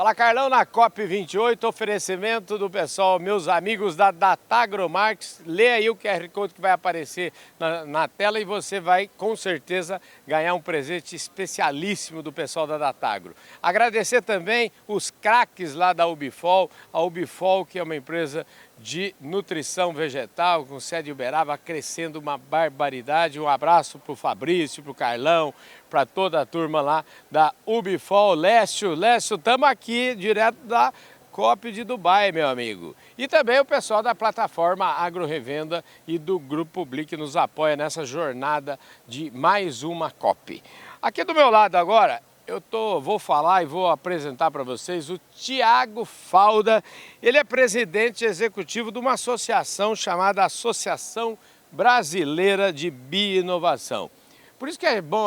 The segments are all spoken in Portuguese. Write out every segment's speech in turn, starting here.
Fala Carlão, na COP28, oferecimento do pessoal, meus amigos da Datagromarks. Lê aí o QR Code que vai aparecer na tela e você vai com certeza ganhar um presente especialíssimo do pessoal da Datagro. Agradecer também os craques lá da Ubifol, a Ubifol que é uma empresa de nutrição vegetal com sede em Uberaba, crescendo uma barbaridade. Um abraço para o Fabrício, para o Carlão, para toda a turma lá da Ubifol. Lécio, estamos aqui direto da COP de Dubai, meu amigo. E também o pessoal da plataforma Agro Revenda e do Grupo Public nos apoia nessa jornada de mais uma COP. Aqui do meu lado agora, vou falar e vou apresentar para vocês o Thiago Falda. Ele é presidente executivo de uma associação chamada Associação Brasileira de Bioinovação. Por isso que é bom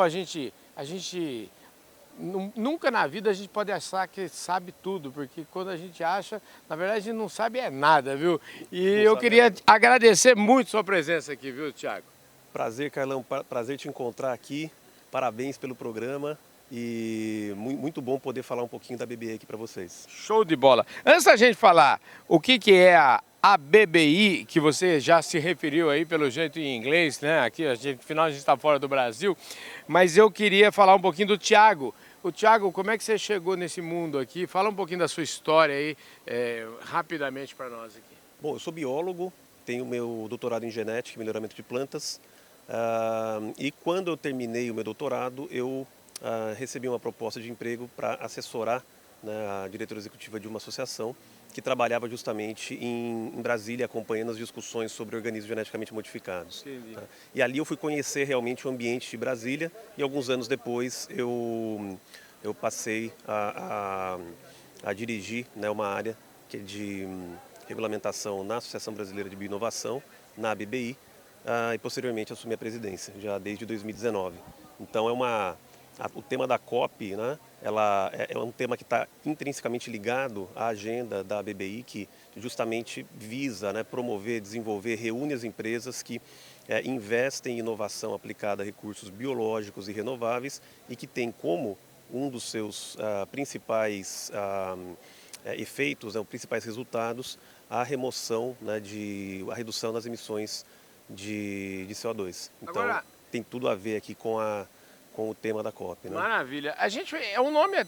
nunca na vida a gente pode achar que sabe tudo, porque quando a gente acha, na verdade a gente não sabe nada, viu? E eu queria agradecer muito sua presença aqui, viu, Thiago? Prazer, Carlão, prazer te encontrar aqui. Parabéns pelo programa. E muito bom poder falar um pouquinho da BBI aqui para vocês. Show de bola! Antes da gente falar o que é a BBI, que você já se referiu aí pelo jeito em inglês, né? Aqui, afinal a gente está fora do Brasil, mas eu queria falar um pouquinho do Thiago. O Thiago, como é que você chegou nesse mundo aqui? Fala um pouquinho da sua história aí, rapidamente para nós aqui. Bom, eu sou biólogo, tenho meu doutorado em genética e melhoramento de plantas. E quando eu terminei o meu doutorado, eu recebi uma proposta de emprego para assessorar, né, a diretora executiva de uma associação que trabalhava justamente em Brasília, acompanhando as discussões sobre organismos geneticamente modificados. Tá? E ali eu fui conhecer realmente o ambiente de Brasília e alguns anos depois eu passei a dirigir, né, uma área que é de regulamentação na Associação Brasileira de Bioinovação, na ABBI, e posteriormente assumi a presidência, já desde 2019. Então o tema da COP, né, ela é um tema que está intrinsecamente ligado à agenda da BBI, que justamente visa, né, promover, desenvolver, reúne as empresas que investem em inovação aplicada a recursos biológicos e renováveis e que tem como um dos seus principais efeitos, né, os principais resultados, a remoção, né, a redução das emissões de CO2. Então, agora, tem tudo a ver aqui com o tema da COP, né? Maravilha. O nome é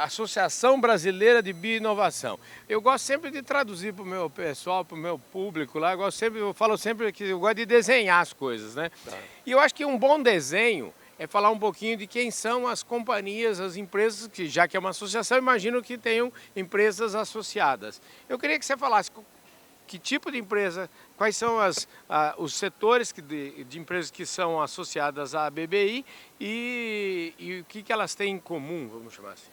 Associação Brasileira de Bioinovação. Eu gosto sempre de traduzir para o meu pessoal, para o meu público lá. Eu falo sempre que eu gosto de desenhar as coisas, né? Tá. E eu acho que um bom desenho é falar um pouquinho de quem são as companhias, as empresas, que já que é uma associação, imagino que tenham empresas associadas. Eu queria que você falasse que tipo de empresa, quais são os setores de empresas que são associadas à BBI e o que elas têm em comum, vamos chamar assim.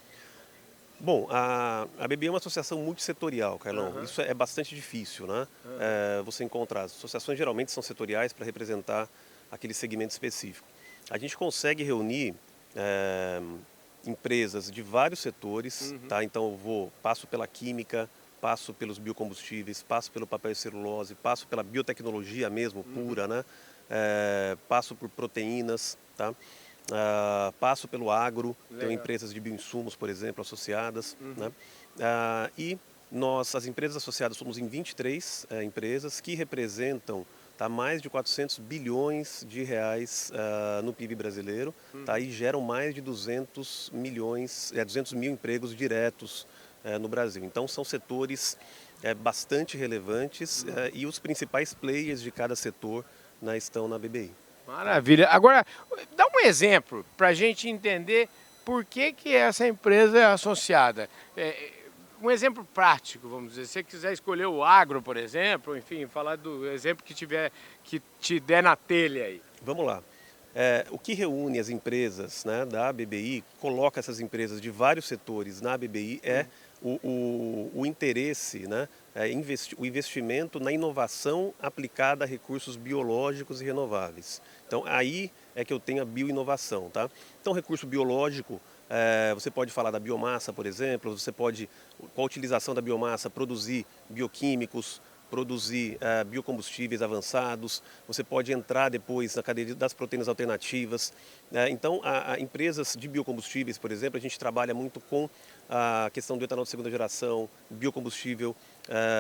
Bom, a BBI é uma associação multissetorial, Carlão. Uhum. Isso é bastante difícil, né? Uhum. Você encontrar. As associações geralmente são setoriais para representar aquele segmento específico. A gente consegue reunir empresas de vários setores, uhum, tá? Então passo pela química, passo pelos biocombustíveis, passo pelo papel e celulose, passo pela biotecnologia mesmo, pura, né? Passo por proteínas, tá? Passo pelo agro, tenho empresas de bioinsumos, por exemplo, associadas, uhum, né? E as empresas associadas, somos em 23 empresas que representam, tá, mais de 400 bilhões de reais no PIB brasileiro, uhum, tá? E geram mais de 200 mil empregos diretos no Brasil. Então são setores bastante relevantes, e os principais players de cada setor, né, estão na BBI. Maravilha. Agora, dá um exemplo para a gente entender por que essa empresa é associada. Um exemplo prático, vamos dizer. Se você quiser escolher o agro, por exemplo, enfim, falar do exemplo que te der na telha aí. Vamos lá. O que reúne as empresas, né, da BBI, coloca essas empresas de vários setores na BBI o interesse, né, o investimento na inovação aplicada a recursos biológicos e renováveis. Então, aí é que eu tenho a bioinovação, tá? Então, recurso biológico, você pode falar da biomassa, por exemplo, você pode, com a utilização da biomassa, produzir bioquímicos, produzir biocombustíveis avançados, você pode entrar depois na cadeia das proteínas alternativas. Então, empresas de biocombustíveis, por exemplo, a gente trabalha muito com a questão do etanol de segunda geração, biocombustível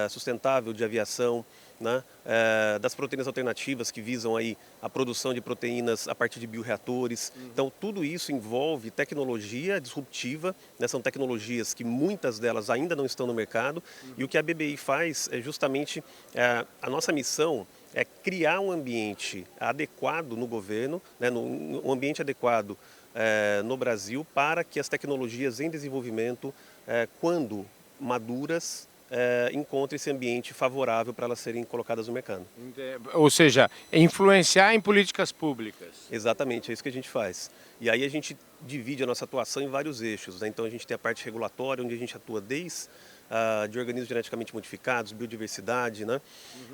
sustentável de aviação, né? Das proteínas alternativas que visam aí a produção de proteínas a partir de bioreatores. Então, tudo isso envolve tecnologia disruptiva, né? São tecnologias que muitas delas ainda não estão no mercado, e o que a BBI faz é justamente, a nossa missão é criar um ambiente adequado no governo, né? Um ambiente adequado no Brasil para que as tecnologias em desenvolvimento, quando maduras, encontrem esse ambiente favorável para elas serem colocadas no mercado. Ou seja, influenciar em políticas públicas. Exatamente, é isso que a gente faz. E aí a gente divide a nossa atuação em vários eixos, né? Então a gente tem a parte regulatória, onde a gente atua desde de organismos geneticamente modificados, biodiversidade, né?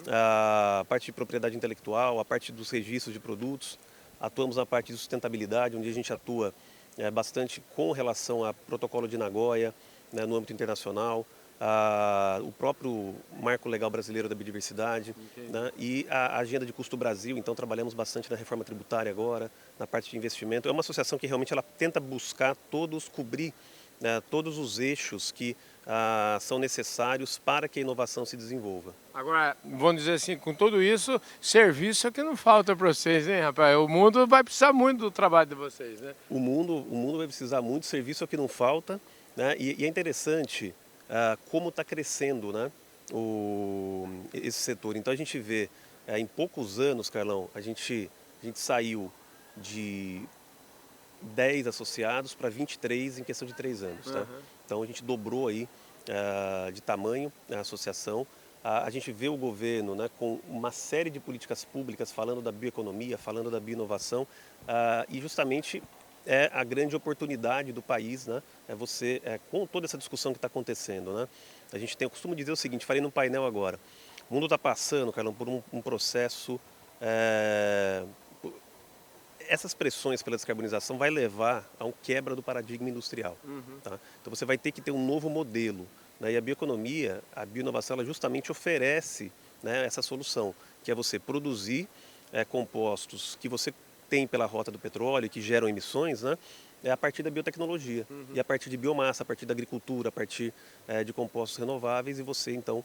A parte de propriedade intelectual, a parte dos registros de produtos. Atuamos na parte de sustentabilidade, onde a gente atua bastante com relação ao protocolo de Nagoya, né, no âmbito internacional, o próprio Marco Legal Brasileiro da Biodiversidade, né, e a Agenda de Custo Brasil. Então trabalhamos bastante na reforma tributária agora, na parte de investimento. É uma associação que realmente ela tenta buscar cobrir todos os eixos que são necessários para que a inovação se desenvolva. Agora, vamos dizer assim, com tudo isso, serviço é que não falta para vocês, hein, rapaz? O mundo vai precisar muito do trabalho de vocês, né? O mundo vai precisar muito, serviço é que não falta, né? E é interessante como está crescendo, né, esse setor. Então a gente vê, em poucos anos, Carlão, a gente saiu de 10 associados para 23 em questão de 3 anos. Tá? Então a gente dobrou aí de tamanho a associação. A gente vê o governo, né, com uma série de políticas públicas falando da bioeconomia, falando da bioinovação, e justamente é a grande oportunidade do país, né, você, com toda essa discussão que está acontecendo, né, a gente tem o costume de dizer o seguinte, falei num painel agora, o mundo está passando, Carlão, por um processo, essas pressões pela descarbonização vai levar a um quebra do paradigma industrial. Tá? Então você vai ter que ter um novo modelo. Né? E a bioeconomia, a bioinovação, ela justamente oferece, né, essa solução, que é você produzir compostos que você tem pela rota do petróleo, que geram emissões, né, a partir da biotecnologia, e a partir de biomassa, a partir da agricultura, a partir de compostos renováveis, e você então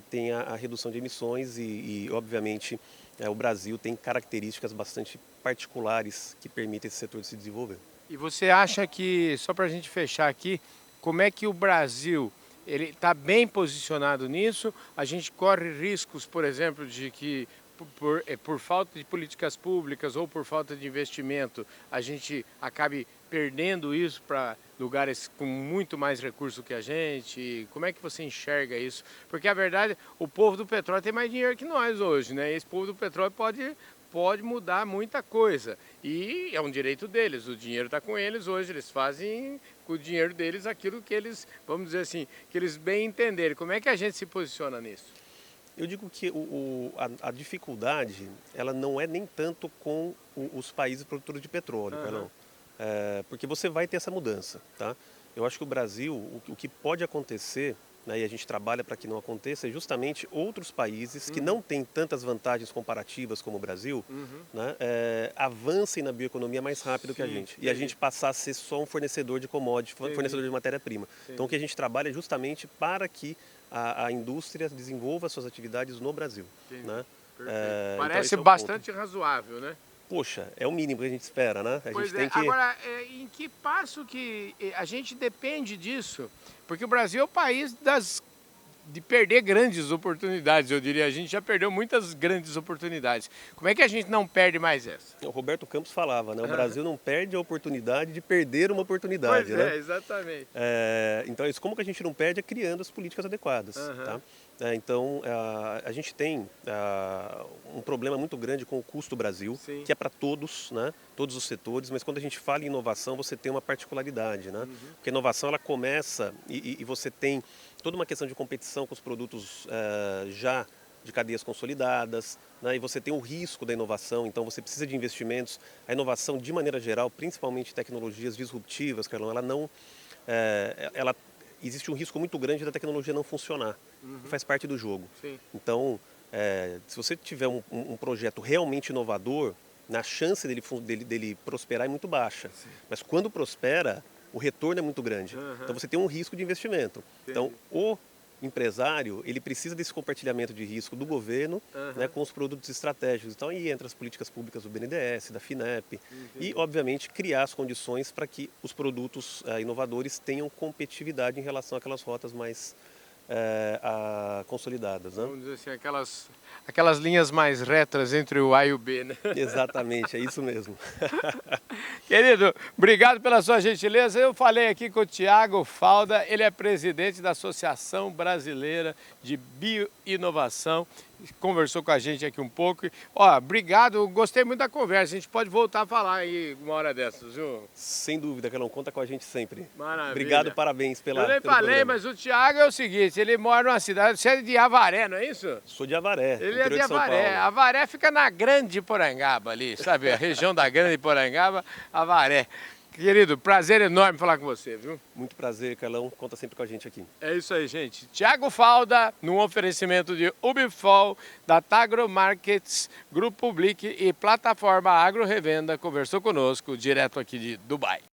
tem a redução de emissões e obviamente, o Brasil tem características bastante particulares que permitem esse setor se desenvolver. E você acha que, só para a gente fechar aqui, como é que o Brasil ele está bem posicionado nisso? A gente corre riscos, por exemplo, de que por falta de políticas públicas ou por falta de investimento, a gente acabe perdendo isso para lugares com muito mais recurso que a gente? Como é que você enxerga isso? Porque a verdade, o povo do petróleo tem mais dinheiro que nós hoje, né? Esse povo do petróleo pode mudar muita coisa e é um direito deles, o dinheiro está com eles hoje, eles fazem com o dinheiro deles aquilo que eles, vamos dizer assim, que eles bem entenderem. Como é que a gente se posiciona nisso? Eu digo que a dificuldade, ela não é nem tanto com os países produtores de petróleo, Carlão, porque você vai ter essa mudança, tá? Eu acho que o Brasil, o que pode acontecer, né, e a gente trabalha para que não aconteça, é justamente outros países que não têm tantas vantagens comparativas como o Brasil, né, avancem na bioeconomia mais rápido que a gente. E a gente passar a ser só um fornecedor de commodity, fornecedor de matéria-prima. Então o que a gente trabalha é justamente para que a indústria desenvolva suas atividades no Brasil. Né? Parece então bastante razoável, né? Poxa, é o mínimo que a gente espera, né? A gente tem que... Agora, em que passo que a gente depende disso? Porque o Brasil é o país de perder grandes oportunidades, eu diria. A gente já perdeu muitas grandes oportunidades. Como é que a gente não perde mais essa? O Roberto Campos falava, né? O Brasil não perde a oportunidade de perder uma oportunidade, né? Exatamente. Então, isso, como que a gente não perde é criando as políticas adequadas, tá? Então, a gente tem um problema muito grande com o custo Brasil, que é para todos, né? Todos os setores, mas quando a gente fala em inovação, você tem uma particularidade, né? Porque a inovação, ela começa e você tem toda uma questão de competição com os produtos já de cadeias consolidadas, né? E você tem o risco da inovação, então você precisa de investimentos. A inovação, de maneira geral, principalmente tecnologias disruptivas, Carlão, ela não... existe um risco muito grande da tecnologia não funcionar, que faz parte do jogo. Então, se você tiver um projeto realmente inovador, a chance dele prosperar é muito baixa. Mas quando prospera, o retorno é muito grande. Então você tem um risco de investimento. Então o empresário, ele precisa desse compartilhamento de risco do governo, né, com os produtos estratégicos. Então aí entra as políticas públicas do BNDES, da FINEP e, obviamente, criar as condições para que os produtos inovadores tenham competitividade em relação àquelas rotas mais consolidadas. Né? Vamos dizer assim, aquelas linhas mais retas entre o A e o B, né? Exatamente, é isso mesmo. Querido, obrigado pela sua gentileza. Eu falei aqui com o Thiago Falda, ele é presidente da Associação Brasileira de Bioinovação. Conversou com a gente aqui um pouco. Ó, obrigado, gostei muito da conversa. A gente pode voltar a falar aí uma hora dessas, viu? Sem dúvida, Carlão, conta com a gente sempre. Maravilha. Obrigado, parabéns pelo programa. Eu nem falei, mas o Thiago é o seguinte, ele mora numa cidade, você é de Avaré, não é isso? Sou de Avaré, ele é de Avaré. Avaré fica na Grande Porangaba ali, sabe? A região da Grande Porangaba, Avaré. Querido, prazer enorme falar com você, viu? Muito prazer, Carlão. Conta sempre com a gente aqui. É isso aí, gente. Thiago Falda, num oferecimento de Ubifol, da Tagro Markets, Grupo Public e Plataforma Agro Revenda, conversou conosco direto aqui de Dubai.